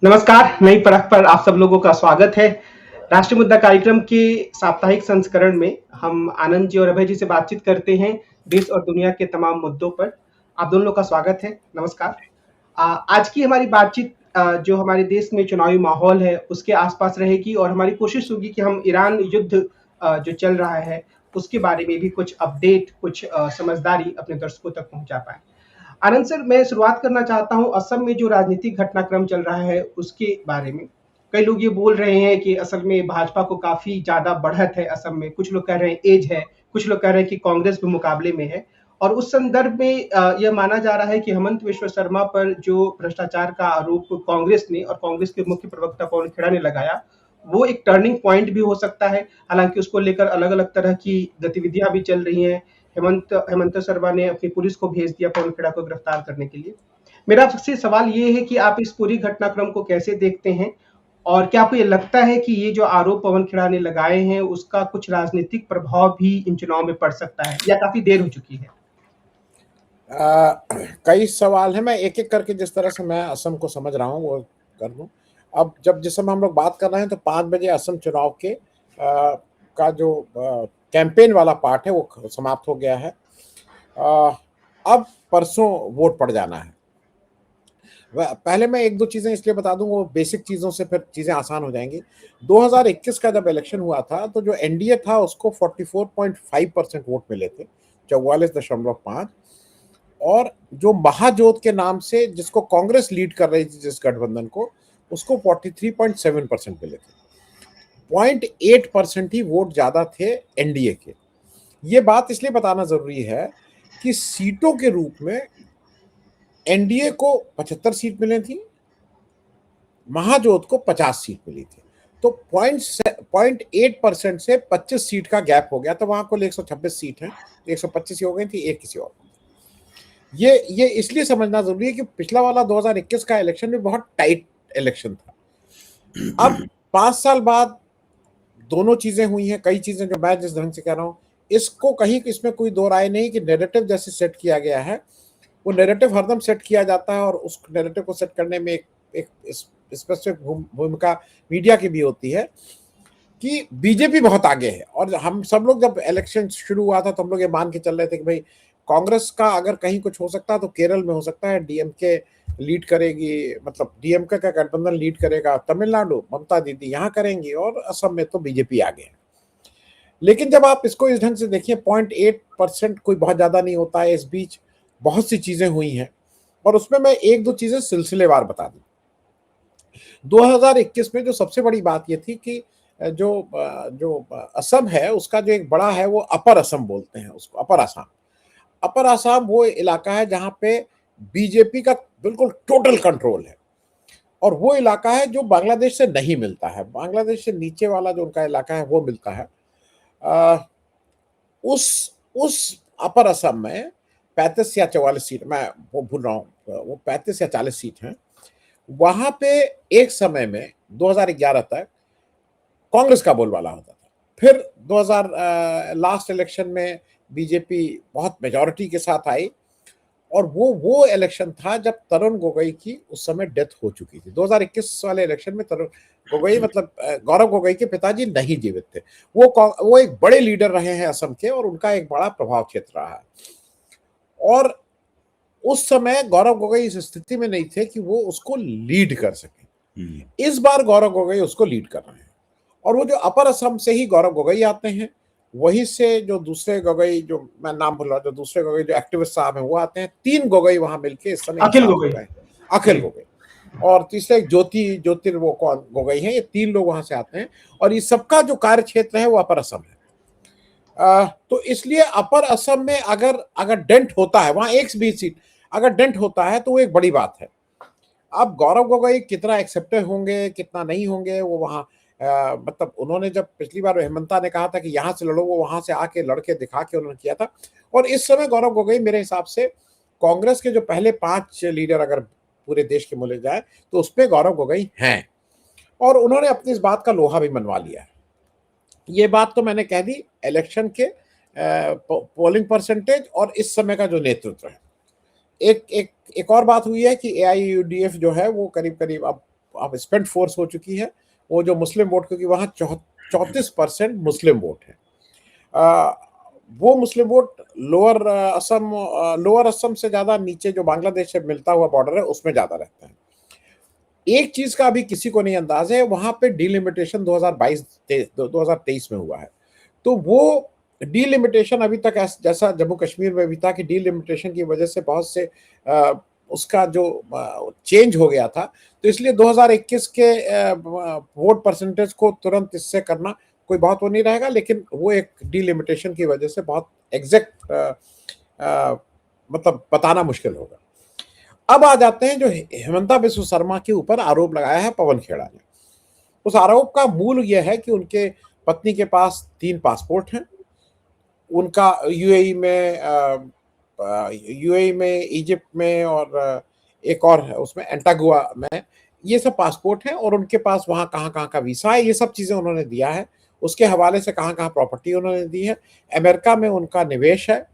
नमस्कार, नई परख पर आप सब लोगों का स्वागत है। राष्ट्रीय मुद्दा कार्यक्रम के साप्ताहिक संस्करण में हम आनंद जी और अभय जी से बातचीत करते हैं देश और दुनिया के तमाम मुद्दों पर। आप दोनों लोग का स्वागत है, नमस्कार। आज की हमारी बातचीत जो हमारे देश में चुनावी माहौल है, उसके आसपास रहेगी और हमारी कोशिश होगी कि हम ईरान युद्ध जो चल रहा है, उसके बारे में भी कुछ अपडेट, कुछ समझदारी अपने दर्शकों तक पहुँचा पाएँ। आनंद सर, मैं शुरुआत करना चाहता हूँ असम में जो राजनीतिक घटनाक्रम चल रहा है उसके बारे में। कई लोग ये बोल रहे हैं कि असल में भाजपा को काफ़ी ज़्यादा बढ़त है असम में, कुछ लोग कह रहे हैं ऐज है, कुछ लोग कह रहे हैं कि कांग्रेस भी मुकाबले में है। और उस संदर्भ में यह माना जा रहा है कि हेमंत बिश्व शर्मा पर जो भ्रष्टाचार का आरोप कांग्रेस ने और कांग्रेस के मुख्य प्रवक्ता पवन खेड़ा ने लगाया, वो एक टर्निंग पॉइंट भी हो सकता है। हालाँकि उसको लेकर अलग-अलग तरह की गतिविधियाँ भी चल रही हैं। हेमंत शर्मा ने अपनी पुलिस को भेज दिया पवन खेड़ा को गिरफ्तार करने के लिए। मेरा आपसे सवाल ये है कि आप इस पूरी घटनाक्रम को कैसे देखते हैं? और क्या आपको ये लगता है कि ये जो आरोप पवन खेड़ा ने लगाए हैं, उसका कुछ राजनीतिक प्रभाव भी इन चुनाव में पड़ सकता है या काफ़ी देर हो चुकी है? कई सवाल हैं। मैं एक-एक करके जिस तरह से मैं असम को समझ रहा हूँ वो कर दूँ। अब जिस समय हम लोग बात कर रहे हैं तो 5 बजे असम चुनाव के का जो कैंपेन वाला पार्ट है वो समाप्त हो गया है। अब परसों वोट पड़ जाना है। पहले मैं 1-2 चीज़ें इसलिए बता दूँ, वो बेसिक चीज़ों से फिर चीज़ें आसान हो जाएँगी। 2021 का जब इलेक्शन हुआ था तो जो एनडीए था उसको 44.5% वोट मिले थे, 44.5। और जो महाजोत के नाम से जिसको कांग्रेस लीड कर रही थी, जिस गठबंधन को, उसको 43.7% मिले थे। 0.8% ही वोट ज्यादा थे एनडीए के। ये बात इसलिए बताना जरूरी है कि सीटों के रूप में एनडीए को 75 सीट मिली थी, महाजोत को 50 सीट मिली थी। तो 0.8% से 25 सीट का गैप हो गया। तो वहां कुल 126 सीट है, 125 हो गई थी, एक किसी और। ये इसलिए समझना जरूरी है कि पिछला वाला 2021 का इलेक्शन भी बहुत टाइट इलेक्शन था। अब 5 साल बाद दोनों चीजें हुई हैं। कई चीजें जो मैं जिस ढंग से कह रहा हूं, इसको कहीं इसमें कोई दो राय नहीं कि नैरेटिव जैसे सेट किया गया है, वो नैरेटिव हरदम सेट किया जाता है और उस नैरेटिव को सेट करने में एक स्पेसिफिक भूमिका मीडिया की भी होती है कि बीजेपी बहुत आगे है। और हम सब लोग जब इलेक्शन शुरू हुआ था तो हम लोग ये मान के चल रहे थे कि भाई कांग्रेस का अगर कहीं कुछ हो सकता है तो केरल में हो सकता है, डीएमके लीड करेगी, मतलब डीएमके का गठबंधन लीड करेगा, तमिलनाडु ममता दीदी यहाँ करेंगी, और असम में तो बीजेपी आगे है। लेकिन जब आप इसको इस ढंग से देखिए, 0.8% कोई बहुत ज्यादा नहीं होता है। इस बीच बहुत सी चीजें हुई हैं और उसमें मैं 1-2 चीजें सिलसिलेवार बता दूं। 2021 में जो सबसे बड़ी बात ये थी कि जो जो असम है उसका जो एक बड़ा है वो अपर असम बोलते हैं उसको, अपर असम। अपर असम वो इलाका है जहां पे बीजेपी का बिल्कुल टोटल कंट्रोल है, और वो इलाका है जो बांग्लादेश से नहीं मिलता है। बांग्लादेश से नीचे वाला जो उनका इलाका है वो मिलता है। आ, उस अपर असम में 35 या 44 सीट, मैं वो भूल रहा हूँ, वो 35 या 40 सीट हैं। वहां पे एक समय में 2011 तक कांग्रेस का बोलबाला होता था। फिर 2000 लास्ट इलेक्शन में बीजेपी बहुत मेजॉरिटी के साथ आई, और वो इलेक्शन था जब तरुण गोगोई की उस समय डेथ हो चुकी थी। 2021 वाले इलेक्शन में तरुण गोगोई, मतलब गौरव गोगोई के पिताजी नहीं जीवित थे। वो एक बड़े लीडर रहे हैं असम के, और उनका एक बड़ा प्रभाव क्षेत्र रहा है। और उस समय गौरव गोगोई इस स्थिति में नहीं थे कि वो उसको लीड कर सके। इस बार गौरव गोगोई उसको लीड कर रहे हैं, और वो जो अपर असम से ही गौरव गोगोई आते हैं, वहीं से जो दूसरे गोगोई, जो मैं नाम भूल रहा, जो दूसरे गोगोई जो एक्टिविस्ट साहब हैं वो आते हैं। 3 गोगोई वहां मिलके इस समय एक अखिल साथ हो गोगोई। गए। अखिल जी। गोगोई और तीसरे एक ज्योतिर वो कौन गोगोई हैं। ये 3 लोग वहां से आते हैं, और ये सबका जो कार्य क्षेत्र है वो अपर असम है। तो इसलिए अपर असम में अगर अगर डेंट होता है, वहां एक भी सीट अगर डेंट होता है तो वो एक बड़ी बात है। अब गौरव गोगोई कितना एक्सेप्टेड होंगे कितना नहीं होंगे, वो वहां मतलब उन्होंने जब पिछली बार हेमंता ने कहा था कि यहां से लड़ो, वो वहां से आके लड़के दिखा के उन्होंने किया था। और इस समय गौरव गोगोई मेरे हिसाब से कांग्रेस के जो पहले 5 लीडर अगर पूरे देश के बोले जाए तो उसमें गौरव गोगोई हैं, और उन्होंने अपनी इस बात का लोहा भी मनवा लिया है। ये बात तो मैंने कह दी इलेक्शन के पोलिंग परसेंटेज और इस समय का जो नेतृत्व है। एक एक एक और बात हुई है कि एआईयूडीएफ जो है वो करीब करीब अब अब स्पेंट फोर्स हो चुकी है वो जो मुस्लिम वोट, क्योंकि वहाँ 34% मुस्लिम वोट है। वो मुस्लिम वोट लोअर असम से ज्यादा नीचे जो बांग्लादेश से मिलता हुआ बॉर्डर है उसमें ज्यादा रहता है। एक चीज का अभी किसी को नहीं अंदाज है, वहां पे डीलिमिटेशन 2023 में हुआ है, तो वो डीलिमिटेशन अभी तक जैसा जम्मू कश्मीर में भी था कि डीलिमिटेशन की वजह से बहुत से उसका जो चेंज हो गया था, तो इसलिए 2021 के वोट परसेंटेज को तुरंत इससे करना कोई बहुत वो नहीं रहेगा, लेकिन वो एक डीलिमिटेशन की वजह से बहुत एग्जैक्ट मतलब बताना मुश्किल होगा। अब आ जाते हैं जो हेमंता बिस्व शर्मा के ऊपर आरोप लगाया है पवन खेड़ा ने। उस आरोप का मूल यह है कि उनके पत्नी के पास 3 पासपोर्ट हैं, उनका यूएई में, इजिप्ट में और एक और है उसमें एंटागुआ में, ये सब पासपोर्ट हैं और उनके पास वहाँ कहाँ का वीसा है, ये सब चीजें उन्होंने दिया है। उसके हवाले से कहाँ प्रॉपर्टी उन्होंने दी है। अमेरिका में उनका निवेश है,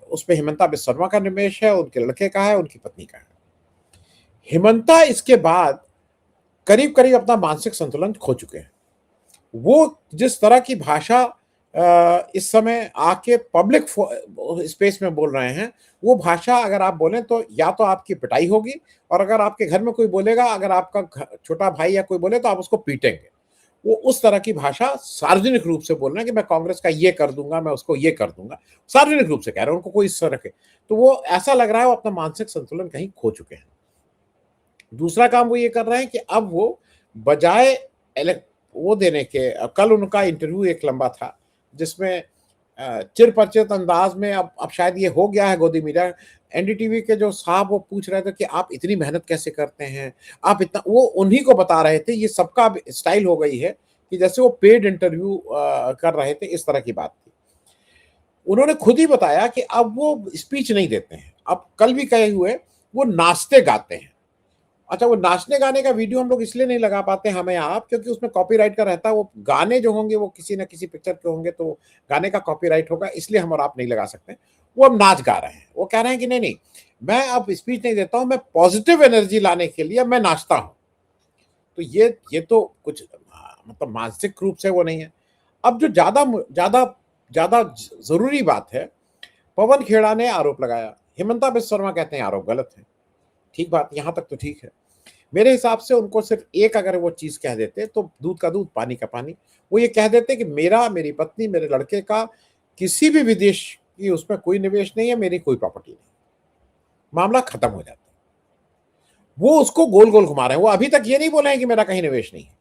उसमें हेमंता बिस्व शर्मा का निवेश है, उनके लड़के का है, उनकी पत्नी का है। हेमंता इसके बाद करीब करीब अपना मानसिक संतुलन खो चुके हैं। वो जिस तरह की भाषा इस समय आके पब्लिक स्पेस में बोल रहे हैं, वो भाषा अगर आप बोलें तो या तो आपकी पिटाई होगी, और अगर आपके घर में कोई बोलेगा, अगर आपका छोटा भाई या कोई बोले तो आप उसको पीटेंगे। वो उस तरह की भाषा सार्वजनिक रूप से बोल रहे हैं कि मैं कांग्रेस का ये कर दूंगा, मैं उसको ये कर दूंगा, सार्वजनिक रूप से कह रहे हैं, उनको कोई इस तरह के, तो वो ऐसा लग रहा है वो अपना मानसिक संतुलन कहीं खो चुके हैं। दूसरा काम वो ये कर रहे हैं कि अब वो बजाय वो देने के, कल उनका इंटरव्यू एक लंबा था जिसमें चिरपरिचित अंदाज में, अब शायद ये हो गया है गोदी मीडिया, एनडीटीवी के जो साहब वो पूछ रहे थे कि आप इतनी मेहनत कैसे करते हैं, आप इतना, वो उन्हीं को बता रहे थे। ये सबका स्टाइल हो गई है कि जैसे वो पेड इंटरव्यू कर रहे थे, इस तरह की बात थी। उन्होंने खुद ही बताया कि अब वो स्पीच नहीं देते हैं, अब कल भी कहे हुए वो नाचते गाते हैं। अच्छा, वो नाचने गाने का वीडियो हम लोग इसलिए नहीं लगा पाते हमें आप, क्योंकि उसमें कॉपीराइट का रहता है, वो गाने जो होंगे वो किसी न किसी पिक्चर के होंगे, तो गाने का कॉपीराइट होगा, इसलिए हम और आप नहीं लगा सकते। वो अब नाच गा रहे हैं, वो कह रहे हैं कि नहीं नहीं, मैं अब स्पीच नहीं देता हूं, मैं पॉजिटिव एनर्जी लाने के लिए मैं नाचता हूं। तो ये तो कुछ मतलब मानसिक रूप से वो नहीं है। अब जो ज्यादा ज्यादा ज्यादा जरूरी बात है, पवन खेड़ा ने आरोप लगाया, हेमंता बिस्व शर्मा कहते हैं आरोप गलत है। ठीक बात, यहां तक तो ठीक है। मेरे हिसाब से उनको सिर्फ एक अगर वो चीज कह देते तो दूध का दूध पानी का पानी, वो ये कह देते कि मेरी पत्नी, मेरे लड़के का किसी भी विदेश की उसमें कोई निवेश नहीं है, मेरी कोई प्रॉपर्टी नहीं, मामला खत्म हो जाता। वो उसको गोल गोल घुमा रहे हैं, वो अभी तक ये नहीं बोले हैं कि मेरा कहीं निवेश नहीं है।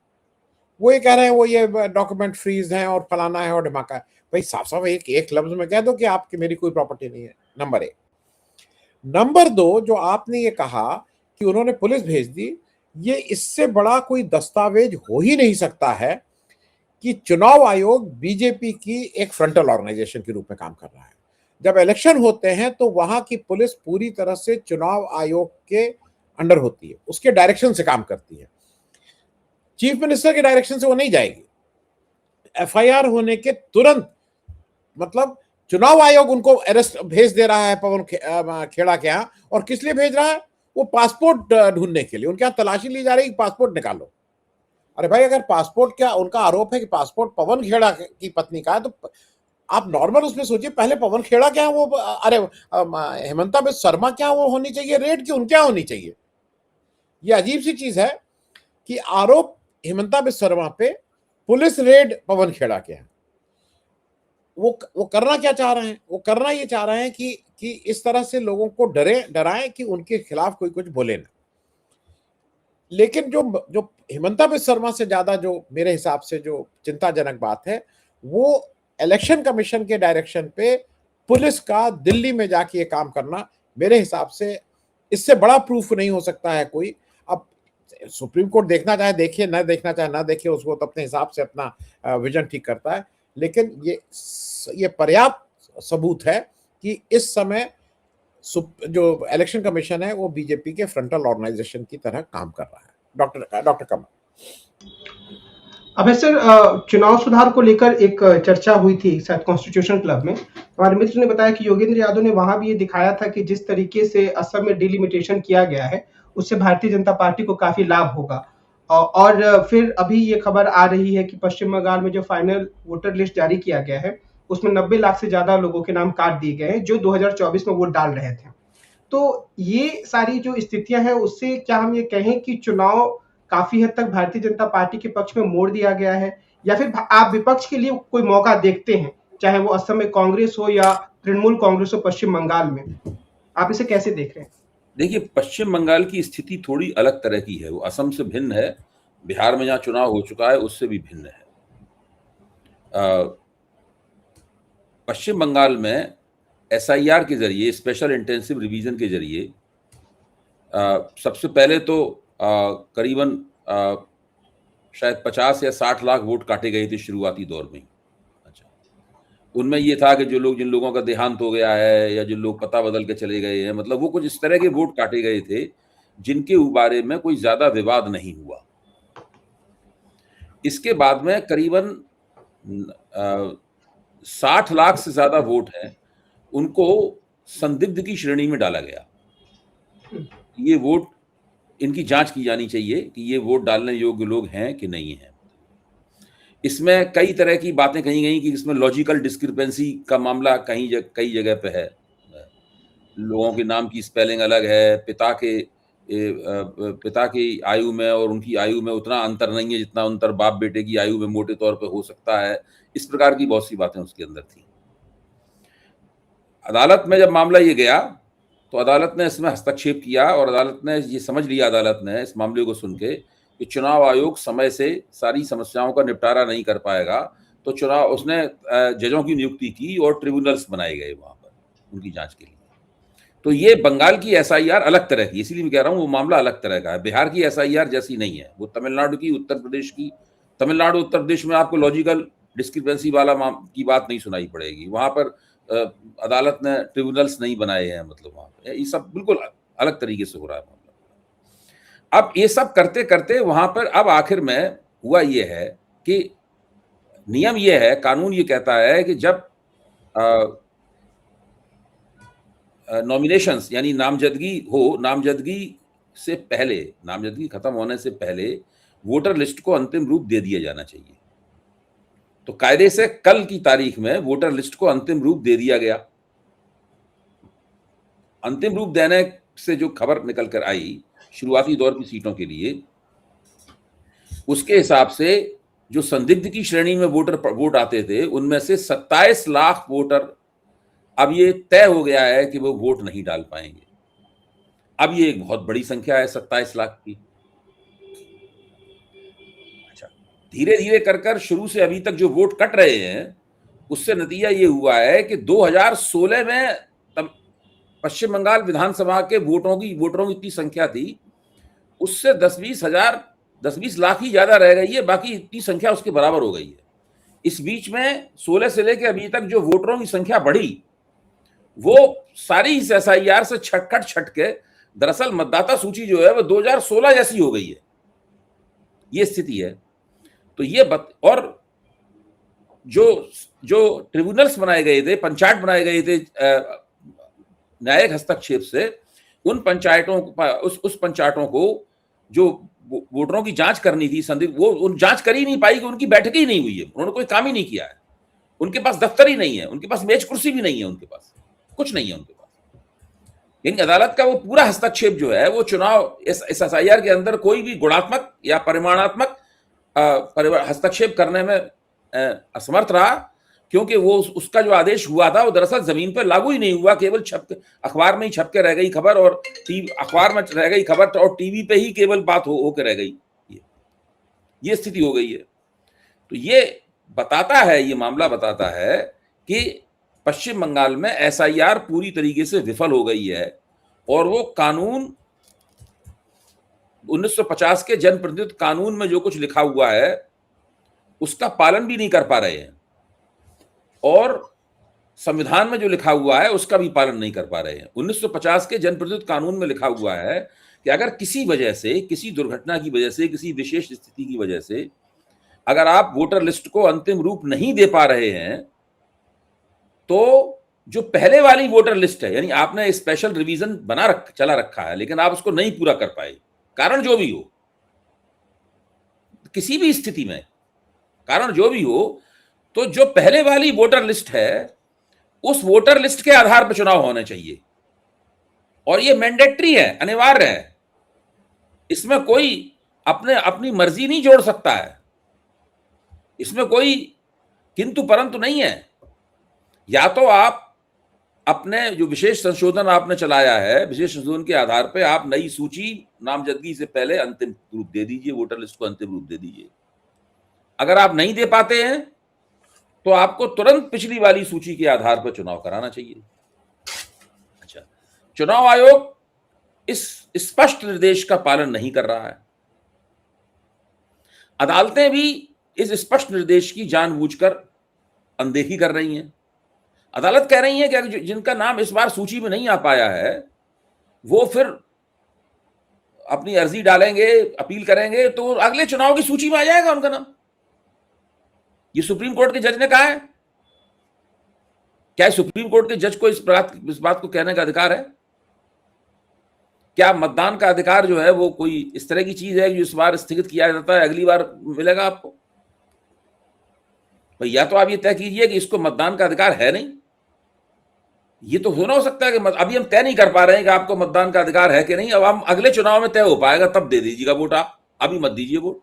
वो ये कह रहे हैं वो ये डॉक्यूमेंट फ्रीज है और फलाना है और ढमाका है। भाई साफ साफ एक लफ्ज में कह दो कि आपकी मेरी कोई प्रॉपर्टी नहीं है, नंबर 1। नंबर 2, जो आपने ये कहा कि उन्होंने पुलिस भेज दी, ये इससे बड़ा कोई दस्तावेज हो ही नहीं सकता है कि चुनाव आयोग बीजेपी की एक फ्रंटल ऑर्गेनाइजेशन के रूप में काम कर रहा है। जब इलेक्शन होते हैं तो वहां की पुलिस पूरी तरह से चुनाव आयोग के अंडर होती है, उसके डायरेक्शन से काम करती है, चीफ मिनिस्टर के डायरेक्शन से वो नहीं जाएगी। एफआईआर होने के तुरंत मतलब चुनाव आयोग उनको अरेस्ट भेज दे रहा है पवन खेड़ा के यहाँ, और किस लिए भेज रहा है? वो पासपोर्ट ढूंढने के लिए, उनके यहाँ तलाशी ली जा रही है, पासपोर्ट निकालो। अरे भाई, अगर पासपोर्ट, क्या उनका आरोप है कि पासपोर्ट पवन खेड़ा की पत्नी का है, तो आप नॉर्मल उसमें सोचिए, पहले पवन खेड़ा क्या वो, अरे हेमंता बिस्व शर्मा क्या वो होनी चाहिए रेड की, उनके यहाँ होनी चाहिए। ये अजीब सी चीज है कि आरोप हेमंता बिस्व शर्मा पे, पुलिस रेड पवन खेड़ा के यहाँ। वो करना क्या चाह रहे हैं? वो करना ये चाह रहे हैं कि इस तरह से लोगों को डराएं कि उनके खिलाफ कोई कुछ बोले ना। लेकिन जो हेमंता बिस्व शर्मा से ज्यादा जो मेरे हिसाब से जो चिंताजनक बात है, वो इलेक्शन कमीशन के डायरेक्शन पे पुलिस का दिल्ली में जाके ये काम करना, मेरे हिसाब से इससे बड़ा प्रूफ नहीं हो सकता है कोई। अब सुप्रीम कोर्ट देखना चाहे देखिए, ना देखना चाहे ना देखिए, उसको तो अपने हिसाब से अपना विजन ठीक करता है। लेकिन ये पर्याप्त सबूत है कि इस समय जो इलेक्शन कमीशन है वो बीजेपी के फ्रंटल ऑर्गेनाइजेशन की तरह काम कर रहा है। डॉक्टर कमल। अब सर, चुनाव सुधार को लेकर एक चर्चा हुई थी शायद कॉन्स्टिट्यूशन क्लब में। हमारे मित्र ने बताया कि योगेंद्र यादव ने वहां भी ये दिखाया था कि जिस तरीके से असम में डिलिमिटेशन किया गया है, उससे भारतीय जनता पार्टी को काफी लाभ होगा। और फिर अभी ये खबर आ रही है कि पश्चिम बंगाल में जो फाइनल वोटर लिस्ट जारी किया गया है, उसमें 90 लाख से ज़्यादा लोगों के नाम काट दिए गए हैं, जो 2024 में वोट डाल रहे थे। तो ये सारी जो स्थितियाँ हैं, उससे क्या हम ये कहें कि चुनाव काफ़ी हद तक भारतीय जनता पार्टी के पक्ष में मोड़ दिया गया है? या फिर आप विपक्ष के लिए कोई मौका देखते हैं, चाहे वो असम में कांग्रेस हो या तृणमूल कांग्रेस हो पश्चिम बंगाल में? आप इसे कैसे देख रहे हैं? देखिए, पश्चिम बंगाल की स्थिति थोड़ी अलग तरह की है, वो असम से भिन्न है, बिहार में जहाँ चुनाव हो चुका है उससे भी भिन्न है। पश्चिम बंगाल में एसआईआर के जरिए, स्पेशल इंटेंसिव रिवीजन के जरिए सबसे पहले तो करीबन शायद 50 या 60 लाख वोट काटे गए थे शुरुआती दौर में। अच्छा, उनमें ये था कि जिन लोगों का देहांत हो गया है या जिन लोग पता बदल के चले गए हैं, मतलब वो कुछ इस तरह के वोट काटे गए थे जिनके बारे में कोई ज्यादा विवाद नहीं हुआ। इसके बाद में करीबन 60 लाख से ज्यादा वोट हैं, उनको संदिग्ध की श्रेणी में डाला गया। ये वोट, इनकी जांच की जानी चाहिए कि ये वोट डालने योग्य लोग हैं कि नहीं हैं। इसमें कई तरह की बातें कही गई कि इसमें लॉजिकल डिस्क्रिपेंसी का मामला कई जगह पे है। लोगों के नाम की स्पेलिंग अलग है, पिता की आयु में और उनकी आयु में उतना अंतर नहीं है जितना अंतर बाप बेटे की आयु में मोटे तौर पे हो सकता है। इस प्रकार की बहुत सी बातें उसके अंदर थी। अदालत में जब मामला ये गया तो अदालत ने इसमें हस्तक्षेप किया और अदालत ने ये समझ लिया, अदालत ने इस मामले को सुन के, कि चुनाव आयोग समय से सारी समस्याओं का निपटारा नहीं कर पाएगा, तो उसने जजों की नियुक्ति की और ट्रिब्यूनल्स बनाए गए वहां पर उनकी जांच के लिए। तो ये बंगाल की एसआईआर अलग तरह की, इसीलिए मैं कह रहा हूँ वो मामला अलग तरह का है। बिहार की एसआईआर जैसी नहीं है, वो तमिलनाडु की, उत्तर प्रदेश की। तमिलनाडु उत्तर प्रदेश में आपको लॉजिकल डिस्क्रिपेंसी वाला की बात नहीं सुनाई पड़ेगी। वहां पर अदालत ने ट्रिब्यूनल्स नहीं बनाए हैं, मतलब वहां पर ये सब बिल्कुल अलग तरीके से हो रहा है मामला। अब ये सब करते करते वहां पर अब आखिर में हुआ ये है कि नियम ये है, कानून ये कहता है कि जब नॉमिनेशंस यानी नामजदगी हो, नामजदगी से पहले, नामजदगी खत्म होने से पहले वोटर लिस्ट को अंतिम रूप दे दिया जाना चाहिए। तो कायदे से कल की तारीख में वोटर लिस्ट को अंतिम रूप दे दिया गया। अंतिम रूप देने से जो खबर निकल कर आई शुरुआती दौर की सीटों के लिए, उसके हिसाब से जो संदिग्ध की श्रेणी में वोट आते थे, उनमें से 27 लाख वोटर, अब ये तय हो गया है कि वो वोट नहीं डाल पाएंगे। अब ये एक बहुत बड़ी संख्या है 27 लाख की। अच्छा, धीरे धीरे कर शुरू से अभी तक जो वोट कट रहे हैं, उससे नतीजा ये हुआ है कि 2016 में तब पश्चिम बंगाल विधानसभा के वोटरों की इतनी संख्या थी, उससे 10-20 लाख ही ज्यादा रह गई है, बाकी इतनी संख्या उसके बराबर हो गई है। इस बीच में 16 से लेकर अभी तक जो वोटरों की संख्या बढ़ी, वो सारी इस एसआईआर से छट के दरअसल मतदाता सूची जो है वो 2016 जैसी हो गई है। ये स्थिति है। तो ये और जो ट्रिब्यूनल्स बनाए गए थे, पंचायत बनाए गए थे न्यायिक हस्तक्षेप से, उन पंचायतों उस पंचायतों को जो वोटरों की जांच करनी थी, संदिग्ध, वो उन जांच कर ही नहीं पाई कि उनकी बैठक ही नहीं हुई है, उन्होंने कोई काम ही नहीं किया है, उनके पास दफ्तर ही नहीं है, उनके पास मेज कुर्सी भी नहीं है, उनके पास कुछ नहीं है उनके पास। लेकिन अदालत का वो पूरा हस्तक्षेप जो है, वो चुनाव इस एसआईआर के अंदर कोई भी गुणात्मक या परिमाणात्मक हस्तक्षेप करने में असमर्थ रहा, क्योंकि वो उसका जो आदेश हुआ था वो दरअसल जमीन पर लागू ही नहीं हुआ, केवल अखबार में ही छप के रह गई खबर, और अखबार में रह गई खबर और टीवी पे ही केवल बात होकर रह गई। ये स्थिति हो गई है। तो ये बताता है, ये मामला बताता है कि पश्चिम बंगाल में एसआईआर पूरी तरीके से विफल हो गई है, और वो कानून 1950 के जनप्रतिनिधित्व कानून में जो कुछ लिखा हुआ है उसका पालन भी नहीं कर पा रहे हैं, और संविधान में जो लिखा हुआ है उसका भी पालन नहीं कर पा रहे हैं। 1950 के जनप्रतिनिधित्व कानून में लिखा हुआ है कि अगर किसी वजह से, किसी दुर्घटना की वजह से, किसी विशेष स्थिति की वजह से अगर आप वोटर लिस्ट को अंतिम रूप नहीं दे पा रहे हैं, तो जो पहले वाली वोटर लिस्ट है, यानी आपने स्पेशल रिवीजन चला रखा है, लेकिन आप उसको नहीं पूरा कर पाए, कारण जो भी हो, किसी भी स्थिति में, कारण जो भी हो, तो जो पहले वाली वोटर लिस्ट है, उस वोटर लिस्ट के आधार पर चुनाव होने चाहिए, और ये मैंडेटरी है, अनिवार्य है। इसमें कोई अपनी मर्जी नहीं जोड़ सकता है, इसमें कोई किंतु परंतु नहीं है। या तो आप अपने जो विशेष संशोधन आपने चलाया है, विशेष संशोधन के आधार पर आप नई सूची नामजदगी से पहले अंतिम रूप दे दीजिए, वोटर लिस्ट को अंतिम रूप दे दीजिए। अगर आप नहीं दे पाते हैं तो आपको तुरंत पिछली वाली सूची के आधार पर चुनाव कराना चाहिए। अच्छा, चुनाव आयोग इस स्पष्ट निर्देश का पालन नहीं कर रहा है। अदालतें भी इस स्पष्ट निर्देश की जानबूझकर अनदेखी कर रही हैं। अदालत कह रही है कि जिनका नाम इस बार सूची में नहीं आ पाया है, वो फिर अपनी अर्जी डालेंगे, अपील करेंगे, तो अगले चुनाव की सूची में आ जाएगा उनका नाम। ये सुप्रीम कोर्ट के जज ने कहा है। क्या सुप्रीम कोर्ट के जज को इस बात को कहने का अधिकार है? क्या मतदान का अधिकार जो है वो कोई इस तरह की चीज है जो इस बार स्थगित किया जाता है, अगली बार मिलेगा आपको? भाई, या तो आप ये तय कीजिए कि इसको मतदान का अधिकार है नहीं। ये तो हो सकता है कि अभी हम तय नहीं कर पा रहे हैं कि आपको मतदान का अधिकार है कि नहीं। अब हम अगले चुनाव में तय हो पाएगा, तब दे दीजिएगा वोट। आप अभी मत दीजिए वोट।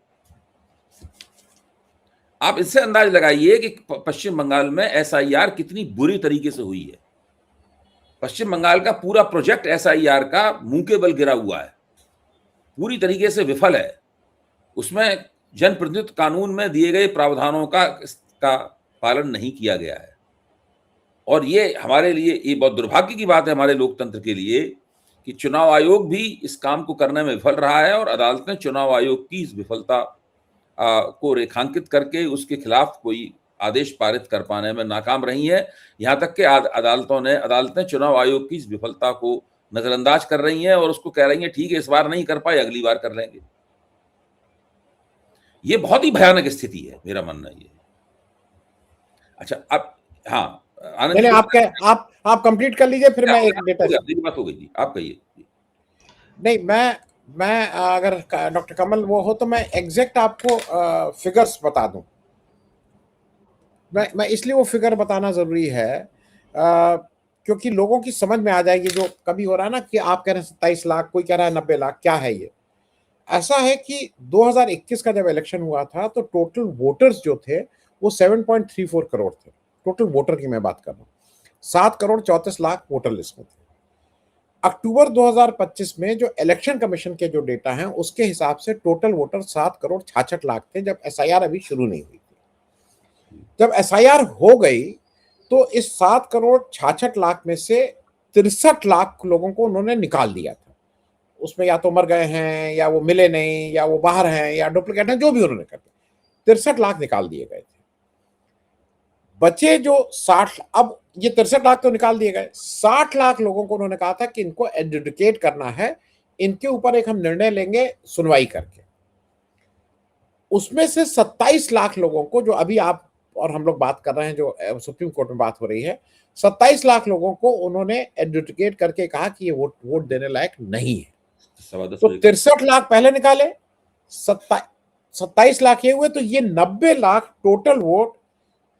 आप इससे अंदाज लगाइए कि पश्चिम बंगाल में एसआईआर कितनी बुरी तरीके से हुई है। पश्चिम बंगाल का पूरा प्रोजेक्ट एसआईआर का मुंह के बल गिरा हुआ है, पूरी तरीके से विफल है। उसमें जनप्रतिनिधित्व कानून में दिए गए प्रावधानों का पालन नहीं किया गया है। और ये हमारे लिए ये बहुत दुर्भाग्य की बात है, हमारे लोकतंत्र के लिए, कि चुनाव आयोग भी इस काम को करने में विफल रहा है और अदालतें चुनाव आयोग की इस विफलता को रेखांकित करके उसके खिलाफ कोई आदेश पारित कर पाने में नाकाम रही है। यहाँ तक कि अदालतें चुनाव आयोग की इस विफलता को नजरअंदाज कर रही हैं और उसको कह रही हैं ठीक है, इस बार नहीं कर पाए, अगली बार कर लेंगे। ये बहुत ही भयानक स्थिति है, मेरा मानना ये। अच्छा, अब हाँ आनंद, आप कंप्लीट कर लीजिए, फिर मैं एक डेटा। बात हो गई जी, आप कहिए। नहीं, मैं अगर डॉक्टर कमल वो हो तो मैं एग्जैक्ट आपको फिगर्स बता दूं। मैं इसलिए वो फिगर बताना जरूरी है क्योंकि लोगों की समझ में आ जाएगी। जो कभी हो रहा है ना कि आप कह रहे हैं 27 लाख, कोई कह रहा है 90 लाख, क्या है ये? ऐसा है कि 2021 का जब इलेक्शन हुआ था तो टोटल वोटर्स जो थे वो 7.34 करोड़ थे। टोटल वोटर की मैं बात कर रहा हूँ। 7 करोड़ 34 लाख वोटर लिस्ट में थे। अक्टूबर 2025 में जो इलेक्शन कमीशन के जो डेटा हैं उसके हिसाब से टोटल वोटर 7 करोड़ 66 लाख थे, जब एसआईआर अभी शुरू नहीं हुई थी। जब एसआईआर हो गई तो इस 7 करोड़ 66 लाख में से 63 लाख लोगों को उन्होंने निकाल दिया था। उसमें या तो मर गए हैं, या वो मिले नहीं, या वो बाहर हैं, या डुप्लीकेट हैं, जो भी उन्होंने कर दिया। 63 लाख निकाल दिए गए थे। बचे जो 60, अब ये 63 लाख तो निकाल दिए गए, 60 लाख लोगों को उन्होंने कहा था कि इनको एडजुडिकेट करना है, इनके ऊपर एक हम निर्णय लेंगे सुनवाई करके। उसमें से 27 लाख लोगों को, जो अभी आप और हम लोग बात कर रहे हैं, जो सुप्रीम कोर्ट में बात हो रही है, 27 लाख लोगों को उन्होंने एडजुडिकेट करके कहा कि ये वोट देने लायक नहीं है। तो 63 लाख पहले निकाले, 27 लाख ये हुए, तो ये 90 लाख टोटल वोट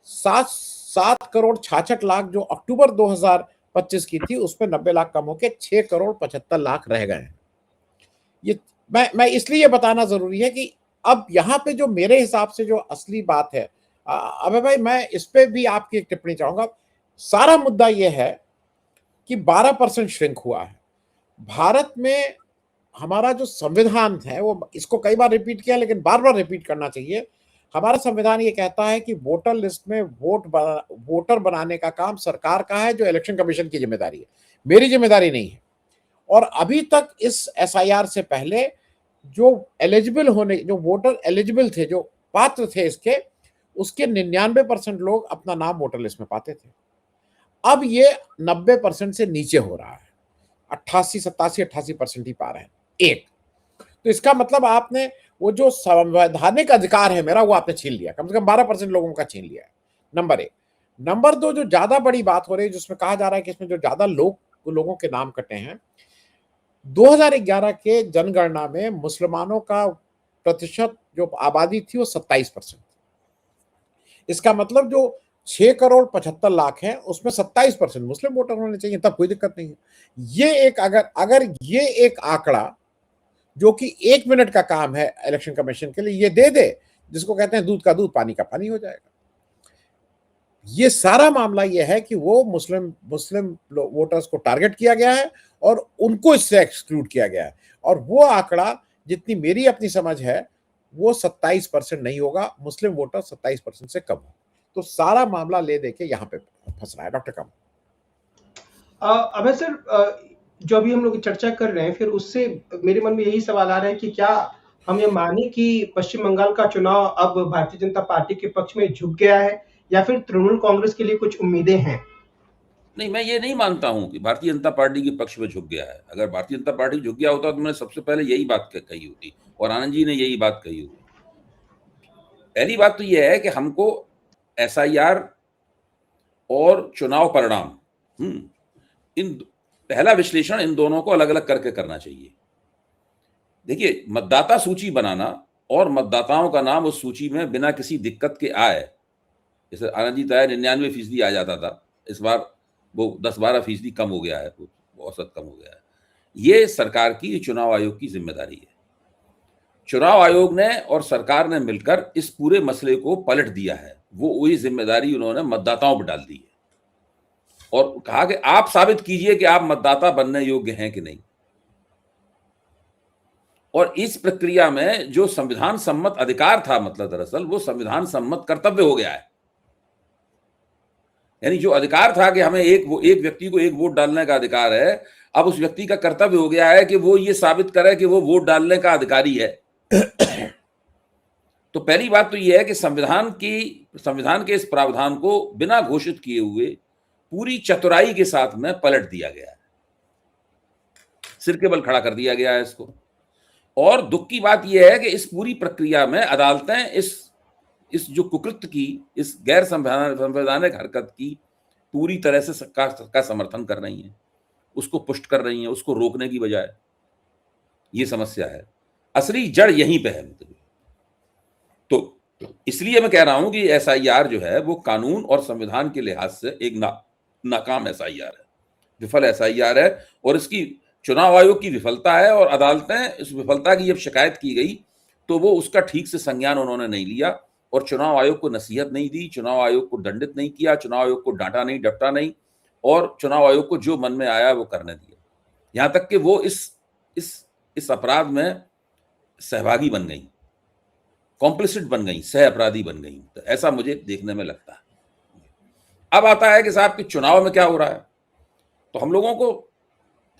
7 करोड़ 66 लाख जो अक्टूबर 2025 की थी, उसमें 90 लाख कम होकर 6 करोड़ 75 लाख रह गए हैं। ये मैं इसलिए ये बताना जरूरी है कि अब यहाँ पे जो मेरे हिसाब से जो असली बात है, अबे भाई मैं इस पे भी आपकी एक टिप्पणी चाहूंगा। सारा मुद्दा ये है कि 12% श्रिंक हुआ है भारत में। हमारा जो संविधान है वो, इसको कई बार रिपीट किया लेकिन बार बार रिपीट करना चाहिए। हमारा संविधान ये कहता है कि वोटर लिस्ट में वोटर बनाने का काम सरकार का है, जो इलेक्शन कमीशन की जिम्मेदारी है, मेरी जिम्मेदारी नहीं है। और अभी तक इस एसआईआर से पहले जो एलिजिबल होने, जो वोटर एलिजिबल थे, जो पात्र थे इसके, उसके 99% लोग अपना नाम वोटर लिस्ट में पाते थे। अब ये 90% से नीचे हो रहा है, 88 ही पा रहे हैं। एक तो इसका मतलब आपने वो जो संवैधानिक अधिकार है मेरा, वो आपने छीन लिया, कम से कम 12% लोगों का छीन लिया है। नंबर 1। नंबर 2, जो ज्यादा बड़ी बात हो रही है, जिसमें कहा जा रहा है कि इसमें जो ज्यादा लोगों के नाम कटे हैं, 2011 के जनगणना में मुसलमानों का प्रतिशत जो आबादी थी वो 27%। इसका मतलब जो 6,75,00,000 है उसमें 27% मुस्लिम वोटर होने चाहिए, तब कोई दिक्कत नहीं है। ये एक अगर ये एक आंकड़ा जो कि 1 मिनट का काम है इलेक्शन कमीशन के लिए, ये दे दे, जिसको कहते हैं दूध का दूध पानी का पानी हो जाएगा। ये सारा मामला ये है कि वो मुस्लिम वोटर्स को टारगेट किया गया है और उनको इससे एक्सक्लूड किया गया है, और वो आंकड़ा जितनी मेरी अपनी समझ है वो 27% नहीं होगा, मुस्लिम वोटर 27% से कम हो। तो सारा मामला ले देके यहाँ पे फंस रहा है डॉक्टर कमल। अभय सर, जो अभी हम लोग चर्चा कर रहे हैं, फिर उससे मेरे मन में यही सवाल आ रहा है कि क्या हम ये माने कि पश्चिम बंगाल का चुनाव अब भारतीय जनता पार्टी के पक्ष में झुक गया है, या फिर तृणमूल कांग्रेस के लिए कुछ उम्मीदें हैं? नहीं, मैं ये नहीं मानता हूं कि भारतीय जनता पार्टी के पक्ष में झुक गया है। अगर भारतीय जनता पार्टी झुक गया होता तो मैंने सबसे पहले यही बात कही होती, और आनंद जी ने यही बात कही होती। पहली बात तो यह है कि हमको SIR और चुनाव परिणाम, पहला विश्लेषण इन दोनों को अलग अलग करके करना चाहिए। देखिए, मतदाता सूची बनाना और मतदाताओं का नाम उस सूची में बिना किसी दिक्कत के आए, जैसे आनंद जी तय 99% आ जाता था, इस बार वो 10-12% कम हो गया है, औसत कम हो गया है। ये सरकार की, चुनाव आयोग की जिम्मेदारी है। चुनाव आयोग ने और सरकार ने मिलकर इस पूरे मसले को पलट दिया है। वो वही जिम्मेदारी उन्होंने मतदाताओं पर डाल दी है और कहा कि आप साबित कीजिए कि आप मतदाता बनने योग्य हैं कि नहीं। और इस प्रक्रिया में जो संविधान सम्मत अधिकार था, मतलब दरअसल वो संविधान सम्मत कर्तव्य हो गया है। यानी जो अधिकार था कि हमें एक व्यक्ति को एक वोट डालने का अधिकार है, अब उस व्यक्ति का कर्तव्य हो गया है कि वो ये साबित करे कि वो वोट डालने का अधिकारी है। तो पहली बात तो ये है कि संविधान के इस प्रावधान को बिना घोषित किए हुए पूरी चतुराई के साथ में पलट दिया गया है, सिर के बल खड़ा कर दिया गया है इसको। और दुख की बात यह है कि इस पूरी प्रक्रिया में अदालतें इस जो कुकृत्य की, इस गैर संवैधानिक हरकत की पूरी तरह से का समर्थन कर रही हैं, उसको पुष्ट कर रही हैं, उसको रोकने की बजाय। ये समस्या है, असली जड़ यहीं पे है। तो इसलिए मैं कह रहा हूं कि SIR जो है वो कानून और संविधान के लिहाज से एक नाकाम SIR है, विफल SIR है, और इसकी चुनाव आयोग की विफलता है। और अदालतें इस विफलता की जब शिकायत की गई तो वो उसका ठीक से संज्ञान उन्होंने नहीं लिया और चुनाव आयोग को नसीहत नहीं दी, चुनाव आयोग को दंडित नहीं किया, चुनाव आयोग को डांटा नहीं, डपटा नहीं, और चुनाव आयोग को जो मन में आया वो करने दिया। यहां तक कि वो इस अपराध में सहभागी बन गई, कॉम्प्लिसिट बन गई, सह अपराधी बन गई। तो ऐसा मुझे देखने में लगता है। अब आता है कि साहब कि चुनाव में क्या हो रहा है। तो हम लोगों को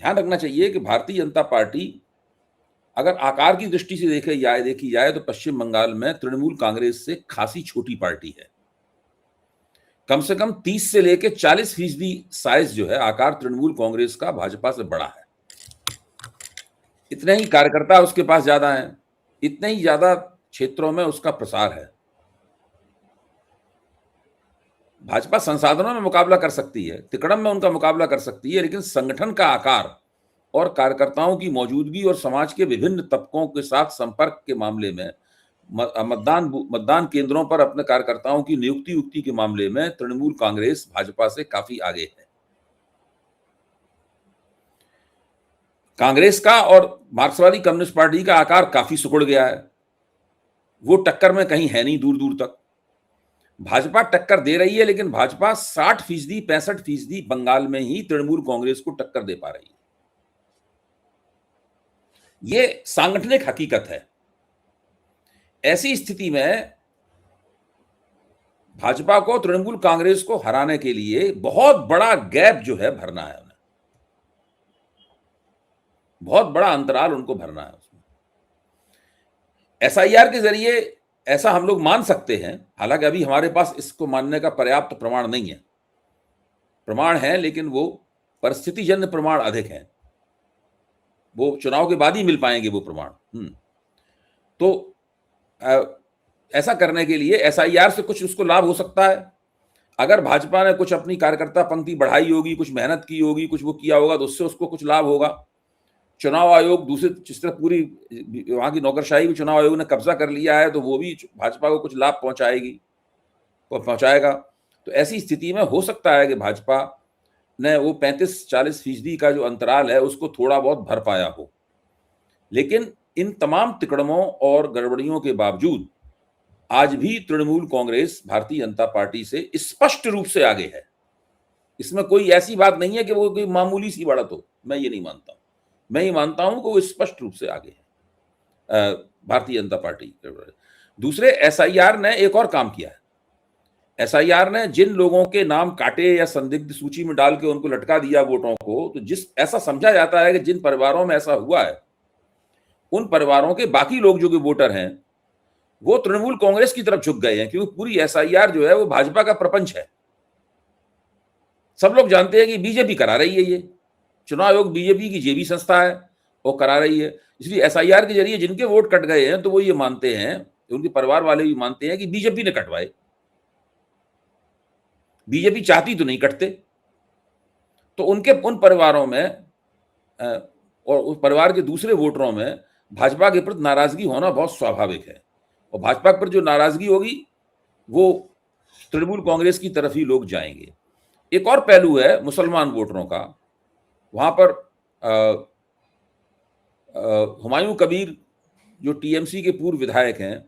ध्यान रखना चाहिए कि भारतीय जनता पार्टी अगर आकार की दृष्टि से देखी जाए तो पश्चिम बंगाल में तृणमूल कांग्रेस से खासी छोटी पार्टी है। कम से कम 30 से लेकर 40% साइज जो है आकार तृणमूल कांग्रेस का भाजपा से बड़ा है। इतने ही कार्यकर्ता उसके पास ज्यादा हैं, इतने ही ज्यादा क्षेत्रों में उसका प्रसार है। भाजपा संसाधनों में मुकाबला कर सकती है, तिकड़म में उनका मुकाबला कर सकती है, लेकिन संगठन का आकार और कार्यकर्ताओं की मौजूदगी और समाज के विभिन्न तबकों के साथ संपर्क के मामले में, मतदान केंद्रों पर अपने कार्यकर्ताओं की नियुक्ति के मामले में तृणमूल कांग्रेस भाजपा से काफी आगे है। कांग्रेस का और मार्क्सवादी कम्युनिस्ट पार्टी का आकार काफी सिकुड़ गया है, वो टक्कर में कहीं है नहीं दूर दूर तक। भाजपा टक्कर दे रही है, लेकिन भाजपा 60%, 65% बंगाल में ही तृणमूल कांग्रेस को टक्कर दे पा रही है। ये सांगठनिक हकीकत है। ऐसी स्थिति में भाजपा को तृणमूल कांग्रेस को हराने के लिए बहुत बड़ा गैप जो है भरना है, उन्हें बहुत बड़ा अंतराल उनको भरना है। उसमें SIR के जरिए ऐसा हम लोग मान सकते हैं, हालांकि अभी हमारे पास इसको मानने का पर्याप्त प्रमाण नहीं है। प्रमाण है लेकिन वो परिस्थितिजन्य प्रमाण अधिक हैं, वो चुनाव के बाद ही मिल पाएंगे वो प्रमाण। तो ऐसा करने के लिए SIR से कुछ उसको लाभ हो सकता है। अगर भाजपा ने कुछ अपनी कार्यकर्ता पंक्ति बढ़ाई होगी, कुछ मेहनत की होगी, कुछ वो किया होगा, तो उससे उसको कुछ लाभ होगा। चुनाव आयोग दूसरे जिस तरह पूरी वहां की नौकरशाही भी चुनाव आयोग ने कब्जा कर लिया है, तो वो भी भाजपा को कुछ लाभ पहुंचाएगा। तो ऐसी स्थिति में हो सकता है कि भाजपा ने वो 35-40% का जो अंतराल है उसको थोड़ा बहुत भर पाया हो। लेकिन इन तमाम तिकड़मों और गड़बड़ियों के बावजूद आज भी तृणमूल कांग्रेस भारतीय जनता पार्टी से स्पष्ट रूप से आगे है। इसमें कोई ऐसी बात नहीं है कि वो कोई मामूली सी बढ़त हो, मैं ये नहीं मानता। मैं ये मानता हूं कि वो स्पष्ट रूप से आगे है भारतीय जनता पार्टी। दूसरे, एसआईआर ने एक और काम किया है। एसआईआर ने जिन लोगों के नाम काटे या संदिग्ध सूची में डाल के उनको लटका दिया वोटों को, तो जिस ऐसा समझा जाता है कि जिन परिवारों में ऐसा हुआ है उन परिवारों के बाकी लोग जो कि वोटर हैं वो तृणमूल कांग्रेस की तरफ झुक गए हैं, क्योंकि पूरी एसआईआर जो है वो भाजपा का प्रपंच है। सब लोग जानते हैं कि बीजेपी करा रही है, ये चुनाव आयोग बीजेपी की जेबी संस्था है, वो करा रही है। इसलिए एसआईआर के जरिए जिनके वोट कट गए हैं तो वो ये मानते हैं, उनके परिवार वाले भी मानते हैं कि बीजेपी ने कटवाए। बीजेपी चाहती तो नहीं कटते। तो उनके उन परिवारों में और उस परिवार के दूसरे वोटरों में भाजपा के प्रति नाराजगी होना बहुत स्वाभाविक है, और भाजपा पर जो नाराजगी होगी वो तृणमूल कांग्रेस की तरफ ही लोग जाएंगे। एक और पहलू है मुसलमान वोटरों का। वहां पर हुमायूं कबीर जो टीएमसी के पूर्व विधायक हैं,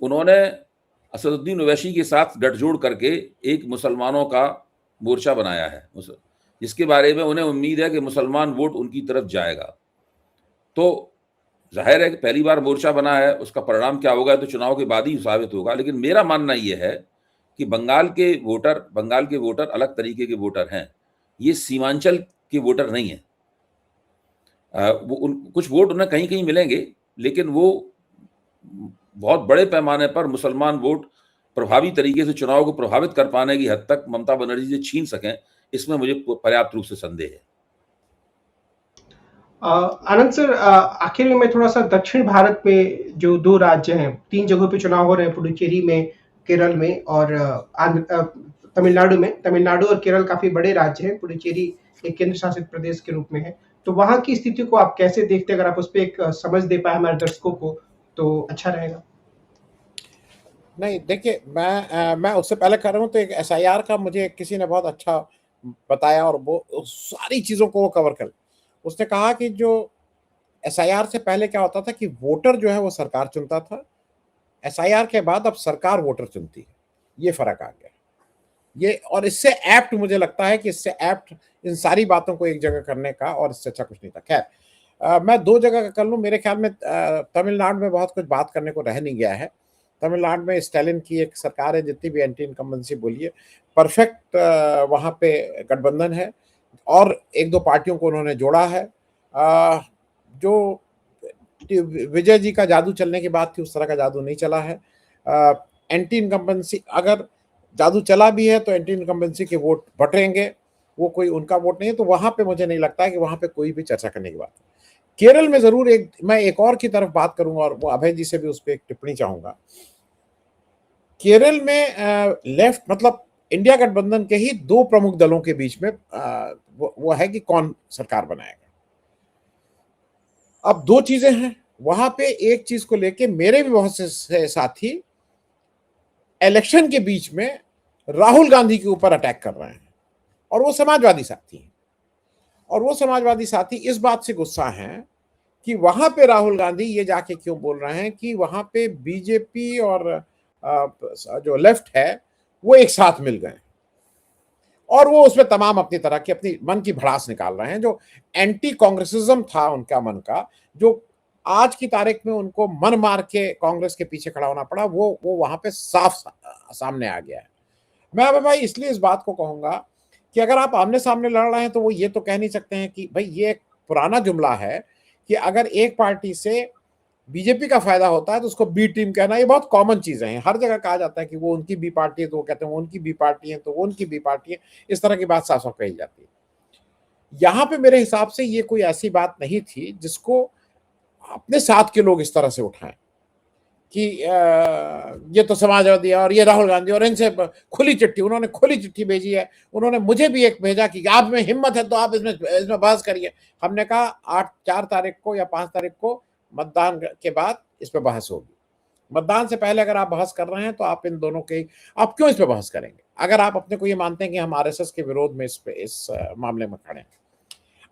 उन्होंने असदुद्दीन ओवैसी के साथ गठजोड़ करके एक मुसलमानों का मोर्चा बनाया है, जिसके बारे में उन्हें उम्मीद है कि मुसलमान वोट उनकी तरफ जाएगा। तो जाहिर है कि पहली बार मोर्चा बना है, उसका परिणाम क्या होगा तो चुनाव के बाद ही साबित होगा। लेकिन मेरा मानना यह है कि बंगाल के वोटर अलग तरीके के वोटर हैं। ये सीमांचल के वोटर नहीं है। कुछ वोट उन्हें कहीं कहीं मिलेंगे, लेकिन वो बहुत बड़े पैमाने पर मुसलमान वोट प्रभावी तरीके से चुनाव को प्रभावित कर पाने की हद तक ममता बनर्जी से छीन सकें, इसमें मुझे पर्याप्त रूप से संदेह है। आनंद सर, आखिर में मैं थोड़ा सा दक्षिण भारत में जो 2 राज्य हैं, 3 जगहों पे चुनाव हो रहे हैं, पुडुचेरी में, केरल में और तमिलनाडु में। तमिलनाडु और केरल काफी बड़े राज्य हैं, पुडुचेरी एक केंद्र शासित प्रदेश के रूप में है। तो वहां की स्थिति को आप कैसे देखते हैं? अगर आप उस पर एक समझ दे पाए हमारे दर्शकों को तो अच्छा रहेगा। नहीं, देखिए, मैं उससे पहले कर रहा हूँ तो एक एसआईआर का मुझे किसी ने बहुत अच्छा बताया, और वो सारी चीज़ों को वो कवर कर। उसने कहा कि जो एसआईआर से पहले क्या होता था कि वोटर जो है वो सरकार चुनता था, एसआईआर के बाद अब सरकार वोटर चुनती है। ये फर्क आ गया ये, और इससे एप्ट मुझे लगता है कि इससे एप्ट इन सारी बातों को एक जगह करने का और इससे अच्छा कुछ नहीं था। खैर, मैं 2 जगह का कर लूँ। मेरे ख्याल में तमिलनाडु में बहुत कुछ बात करने को रह नहीं गया है। तमिलनाडु में स्टालिन की एक सरकार है, जितनी भी एंटी इनकम्बेंसी बोलिए, परफेक्ट वहाँ पे गठबंधन है, और 1-2 पार्टियों को उन्होंने जोड़ा है। जो विजय जी का जादू चलने की बात थी, उस तरह का जादू नहीं चला है। एंटी इनकम्बेंसी अगर जादू चला भी है तो एंटी इनकम्बेंसी के वोट बटेंगे, वो कोई उनका वोट नहीं है। तो वहां पे मुझे नहीं लगता है कि वहां पे कोई भी चर्चा करने की बात है। केरल में जरूर मैं एक और की तरफ बात करूंगा, और वो अभय जी से भी उस पर एक टिप्पणी चाहूंगा। केरल में लेफ्ट मतलब इंडिया गठबंधन के ही 2 प्रमुख दलों के बीच में वो है कि कौन सरकार बनाएगा। अब 2 चीजें हैं वहां पे। एक चीज को लेके मेरे भी बहुत से साथी इलेक्शन के बीच में राहुल गांधी के ऊपर अटैक कर रहे हैं, और वो समाजवादी साथी हैं। और वो समाजवादी साथी इस बात से गुस्सा हैं कि वहां पे राहुल गांधी ये जाके क्यों बोल रहे हैं कि वहां पे बीजेपी और जो लेफ्ट है वो एक साथ मिल गए, और वो उसमें तमाम अपनी तरह की अपनी मन की भड़ास निकाल रहे हैं। जो एंटी कांग्रेसिज्म था उनका मन का, जो आज की तारीख में उनको मन मार के कांग्रेस के पीछे खड़ा होना पड़ा, वो वहां पे साफ सामने आ गया है। मैं अब भाई इसलिए इस बात को कहूंगा कि अगर आप आमने सामने लड़ रहे हैं तो वो ये तो कह नहीं सकते हैं कि भाई, ये एक पुराना जुमला है कि अगर एक पार्टी से बीजेपी का फायदा होता है तो उसको बी टीम कहना, ये बहुत कॉमन चीजें हैं। हर जगह कहा जाता है कि वो उनकी बी पार्टी है तो वो कहते हैं वो उनकी बी पार्टी है, तो वो उनकी बी पार्टी है। इस तरह की बात साफ साफ कही जाती है। यहां पे मेरे हिसाब से ये कोई ऐसी बात नहीं थी जिसको अपने साथ के लोग इस तरह से उठाएं। कि ये तो समाजवादी है और ये राहुल गांधी, और इनसे खुली चिट्ठी, उन्होंने खुली चिट्ठी भेजी है। उन्होंने मुझे भी एक भेजा कि आप में हिम्मत है तो आप इसमें बहस करिए। हमने कहा 4 तारीख को या 5 तारीख को मतदान के बाद इस पर बहस होगी। मतदान से पहले अगर आप बहस कर रहे हैं तो आप इन दोनों के, आप क्यों इस पे बहस करेंगे अगर आप अपने को ये मानते हैं कि हम आरएसएस के विरोध में इस मामले में खड़े हैं।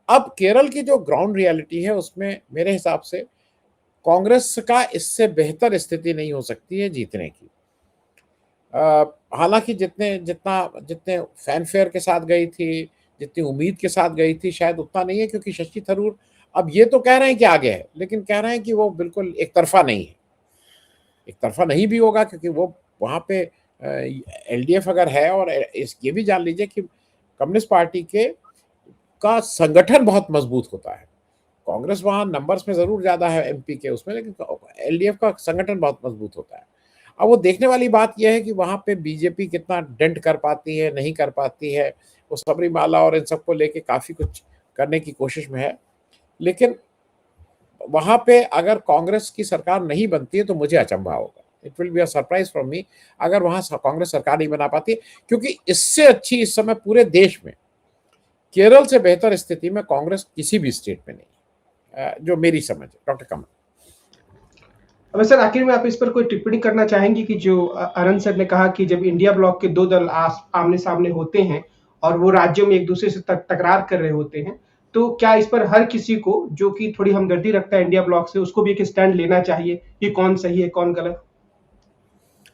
अब केरल की जो ग्राउंड रियलिटी है उसमें मेरे हिसाब से कांग्रेस का इससे बेहतर स्थिति नहीं हो सकती है जीतने की। हालांकि जितने फैनफेयर के साथ गई थी, जितनी उम्मीद के साथ गई थी, शायद उतना नहीं है, क्योंकि शशि थरूर अब ये तो कह रहे हैं कि आगे है, लेकिन कह रहे हैं कि वो बिल्कुल एक तरफा नहीं है। एक तरफा नहीं भी होगा क्योंकि वो वहाँ पे एलडीएफ अगर है, और ये भी जान लीजिए कि कम्युनिस्ट पार्टी का संगठन बहुत मजबूत होता है। कांग्रेस वहाँ नंबर्स में जरूर ज्यादा है एमपी के उसमें, लेकिन एलडीएफ का संगठन बहुत मजबूत होता है। अब वो देखने वाली बात यह है कि वहाँ पे बीजेपी कितना डेंट कर पाती है, नहीं कर पाती है। वो सबरीमाला और इन सबको लेके काफी कुछ करने की कोशिश में है, लेकिन वहां पे अगर कांग्रेस की सरकार नहीं बनती है तो मुझे अचंभा होगा। It will be a surprise for me अगर वहां कांग्रेस सरकार नहीं बना पाती, क्योंकि इससे अच्छी इस समय पूरे देश में, केरल से बेहतर स्थिति में कांग्रेस किसी भी स्टेट में नहीं, जो मेरी समझ है। डॉक्टर कमल। अब सर आखिर में आप इस पर कोई टिप्पणी करना चाहेंगे कि जो आनंद सर ने कहा कि जब इंडिया ब्लॉक के 2 दल आमने सामने होते हैं और वो राज्यों में एक दूसरे से तकरार कर रहे होते हैं, तो क्या इस पर हर किसी को जो कि थोड़ी हमदर्दी रखता है इंडिया ब्लॉक से, उसको भी एक स्टैंड लेना चाहिए कि कौन सही है कौन गलत?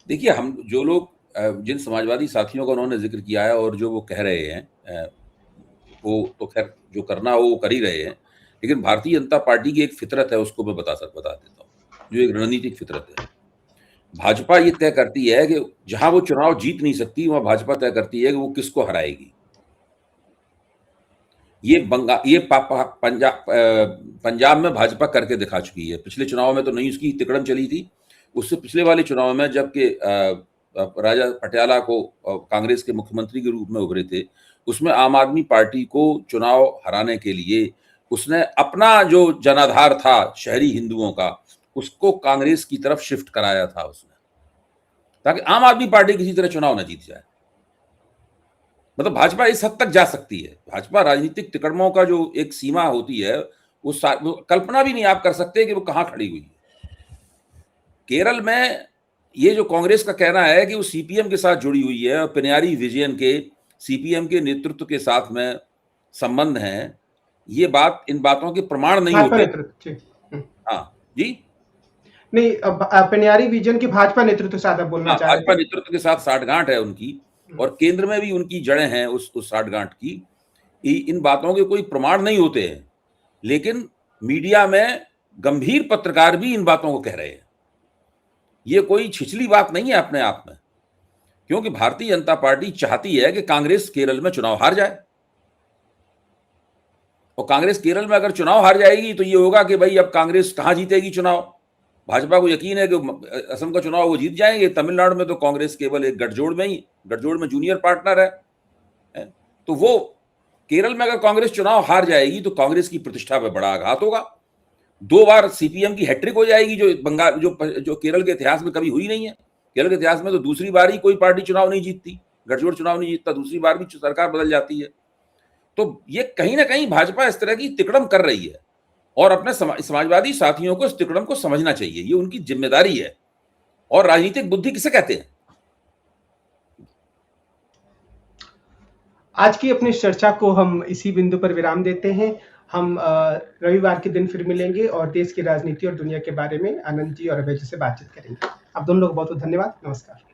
देखिए, हम जो लोग जिन समाजवादी साथियों का उन्होंने जिक्र किया है और जो वो कह रहे हैं, वो तो खैर जो करना हो वो कर ही रहे हैं, लेकिन भारतीय जनता पार्टी की एक फितरत है, उसको मैं बता देता हूँ, जो एक रणनीतिक फितरत है। भाजपा ये तय करती है कि जहां वो चुनाव जीत नहीं सकती, वहां भाजपा तय करती है कि वो किसको हराएगी। ये पंजाब में भाजपा करके दिखा चुकी है। पिछले चुनाव में तो नहीं उसकी तिकड़म चली थी, उससे पिछले वाले चुनाव में जबकि राजा पटियाला को कांग्रेस के मुख्यमंत्री के रूप में उभरे थे, उसमें आम आदमी पार्टी को चुनाव हराने के लिए उसने अपना जो जनाधार था शहरी हिंदुओं का, उसको कांग्रेस की तरफ शिफ्ट कराया था उसने, ताकि आम आदमी पार्टी किसी तरह चुनाव न जीत जाए। मतलब भाजपा इस हद तक जा सकती है। भाजपा राजनीतिक तिकड़मों का जो एक सीमा होती है, वो कल्पना भी नहीं आप कर सकते कि वो कहां खड़ी हुई है। केरल में ये जो कांग्रेस का कहना है कि वो सीपीएम के साथ जुड़ी हुई है और पिनाराई विजयन के सीपीएम के नेतृत्व के साथ में संबंध है, ये बात, इन बातों के प्रमाण नहीं होते। हाँ जी, नहीं, पिनाराई विजयन की भाजपा नेतृत्व से आप बोलना चाह रहे हैं? भाजपा नेतृत्व के साथ साठगांठ है उनकी, और केंद्र में भी उनकी जड़ें हैं उस साठगांठ की। इन बातों के कोई प्रमाण नहीं होते हैं, लेकिन मीडिया में गंभीर पत्रकार भी इन बातों को कह रहे हैं। ये कोई छिछली बात नहीं है अपने आप में, क्योंकि भारतीय जनता पार्टी चाहती है कि कांग्रेस केरल में चुनाव हार जाए, और कांग्रेस केरल में अगर चुनाव हार जाएगी तो ये होगा कि भाई अब कांग्रेस कहां जीतेगी चुनाव। भाजपा को यकीन है कि असम का चुनाव वो जीत जाएंगे, तमिलनाडु में तो कांग्रेस केवल एक गठजोड़ में जूनियर पार्टनर है। तो वो केरल में अगर कांग्रेस चुनाव हार जाएगी तो कांग्रेस की प्रतिष्ठा पर बड़ा आघात होगा। 2 बार सीपीएम की हैट्रिक हो जाएगी, जो केरल के इतिहास में कभी हुई नहीं है। केरल के इतिहास में तो दूसरी बार ही कोई पार्टी चुनाव नहीं जीतती, गठजोड़ चुनाव नहीं जीतता, दूसरी बार भी सरकार बदल जाती है। तो ये कहीं ना कहीं भाजपा इस तरह की तिकड़म कर रही है, और अपने समाजवादी साथियों को इस तिकड़म को समझना चाहिए। ये उनकी जिम्मेदारी है, और राजनीतिक बुद्धि किसे कहते हैं। आज की अपनी चर्चा को हम इसी बिंदु पर विराम देते हैं। हम रविवार के दिन फिर मिलेंगे और देश की राजनीति और दुनिया के बारे में आनंद जी और अभय जी से बातचीत करेंगे। आप दोनों लोग बहुत बहुत धन्यवाद। नमस्कार।